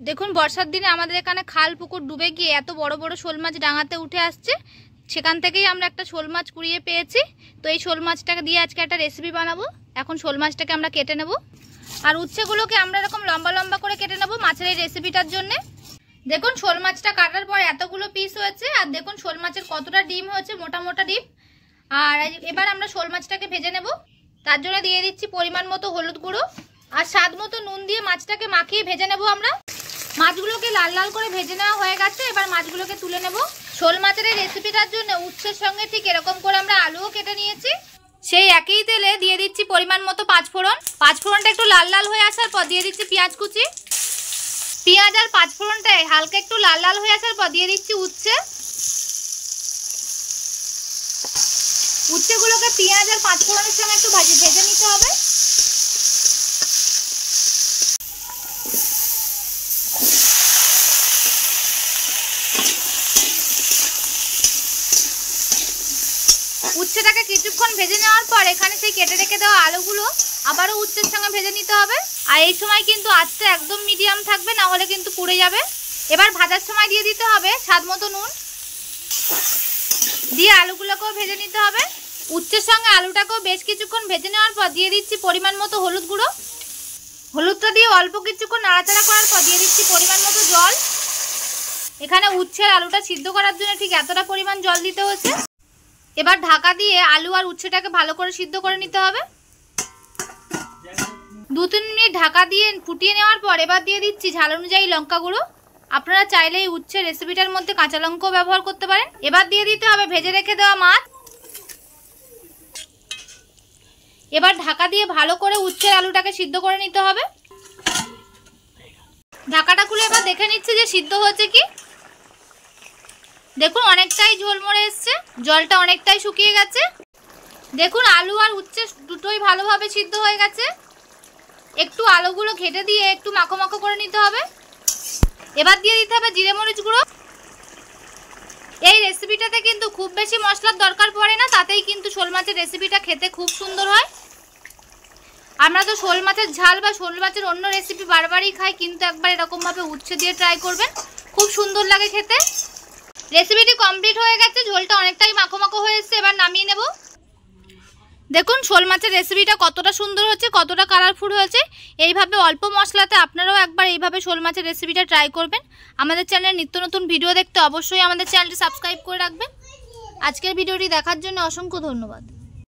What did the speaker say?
দেখুন বর্ষার দিনে আমাদের এখানে খাল পুকুর ডুবে গিয়ে এত বড় বড় শোল মাছ ডাঙাতে উঠে আসছে। সেখান থেকেই আমরা একটা শোল মাছ কুড়িয়ে পেয়েছি। তো এই শোল মাছটাকে দিয়ে আজকে একটা রেসিপি বানাবো। এখন শোল মাছটাকে আমরা কেটে নেব, আর উচ্ছেগুলোকে আমরা এরকম লম্বা লম্বা করে কেটে নেব মাছের এই রেসিপিটার জন্য। দেখুন শোল মাছটা কাটার পর এতগুলো পিস হয়েছে, আর দেখুন শোল মাছের কতটা ডিম হয়েছে, মোটা মোটা ডিম। আর এবার আমরা শোল মাছটাকে ভেজে নেব। তার জন্য দিয়ে দিচ্ছি পরিমাণ মতো হলুদ গুঁড়ো আর স্বাদ মতো নুন দিয়ে মাছটাকে মাখিয়ে ভেজে নেব আমরা। মাছগুলোকে লাল লাল করে ভেজে নেওয়া হয়ে গেছে, এবার মাছগুলোকে তুলে নেব। শোল মাছের এই রেসিপিটার জন্য উচ্ছের সঙ্গে ঠিক এরকম করে আমরা আলুও কেটে নিয়েছি। সেই একই তেলে দিয়ে দিচ্ছি পরিমাণ মতো পাঁচফোড়ন। পাঁচফোড়নটা একটু লাল লাল হয়ে আসার পর দিয়ে দিচ্ছি পেঁয়াজ কুচি। পেঁয়াজ আর পাঁচফোড়নটা হালকা একটু লাল লাল হয়ে আসার পর দিয়ে দিচ্ছি উচ্ছে। উচ্ছেগুলোকে পেঁয়াজ আর পাঁচফোড়নের সঙ্গে একটু ভেজে নিতে হবে। উচ্ছেটাকে কিছুক্ষণ ভেজে নেওয়ার পর এখানে সেই কেটে রেখে দেওয়া আলুগুলো আবারও উচ্ছের সঙ্গে ভেজে নিতে হবে। আর এই সময় কিন্তু আঁচটা একদম মিডিয়াম থাকবে, না হলে কিন্তু পুড়ে যাবে। এবার ভাজার সময় দিয়ে দিতে হবে স্বাদ মতো নুন, দিয়ে আলুগুলোকেও ভেজে নিতে হবে। উচ্ছের সঙ্গে আলুটাকেও বেশ কিছুক্ষণ ভেজে নেওয়ার পর দিয়ে দিচ্ছি পরিমাণ মতো হলুদ গুঁড়ো। হলুদটা দিয়ে অল্প কিছুক্ষণ নাড়াচাড়া করার পর দিয়ে দিচ্ছি পরিমাণ মতো জল। এখানে উচ্ছের আলুটা সিদ্ধ করার জন্য ঠিক এতটা পরিমাণ জল দিতে হচ্ছে। এবার ঢাকা দিয়ে আলু আর উচ্ছেটাকে ভালো করে সিদ্ধ করে নিতে হবে। 2-3 মিনিট ঢাকা দিয়ে ফুটিয়ে নেওয়ার পর এবার দিয়ে দিচ্ছি ঝাল অনুযায়ী লঙ্কা গুঁড়ো। আপনারা চাইলে এই উচ্ছে রেসিপিটার মধ্যে কাঁচা লঙ্কাও ব্যবহার করতে পারেন। এবার দিয়ে দিতে হবে ভেজে রেখে দেওয়া মাছ। এবার ঢাকা দিয়ে ভালো করে উচ্ছের আলুটাকে সিদ্ধ করে নিতে হবে। ঢাকাটা খুলে এবার দেখে নিচ্ছি যে সিদ্ধ হয়েছে কি। দেখুন অনেকটাই ঝোল মরে এসছে, জলটা অনেকটাই শুকিয়ে গেছে। দেখুন আলু আর উচ্ছে দুটোই ভালোভাবে সিদ্ধ হয়ে গেছে। একটু আলুগুলো ঘেটে দিয়ে একটু মাখো মাখো করে নিতে হবে। এবার দিয়ে দিতে হবে জিরে মরিচ গুঁড়ো। এই রেসিপিটাতে কিন্তু খুব বেশি মশলার দরকার পড়ে না, তাতেই কিন্তু শোল মাছের রেসিপিটা খেতে খুব সুন্দর হয়। আমরা তো শোল মাছের ঝাল বা শোল মাছের অন্য রেসিপি বারবারই খাই, কিন্তু একবার এরকমভাবে উচ্ছে দিয়ে ট্রাই করবেন, খুব সুন্দর লাগে খেতে। রেসিপিটি কমপ্লিট হয়ে গেছে, ঝোলটা অনেকটাই মাখো মাখো হয়ে এসছে। এবার নামিয়ে নেব। দেখুন শোল মাছের রেসিপিটা কতটা সুন্দর হচ্ছে, কতটা কালারফুল হয়েছে। এইভাবে অল্প মশলাতে আপনারাও একবার এইভাবে শোল মাছের রেসিপিটা ট্রাই করবেন। আমাদের চ্যানেলে নিত্য নতুন ভিডিও দেখতে অবশ্যই আমাদের চ্যানেলটি সাবস্ক্রাইব করে রাখবেন। আজকের ভিডিওটি দেখার জন্য অসংখ্য ধন্যবাদ।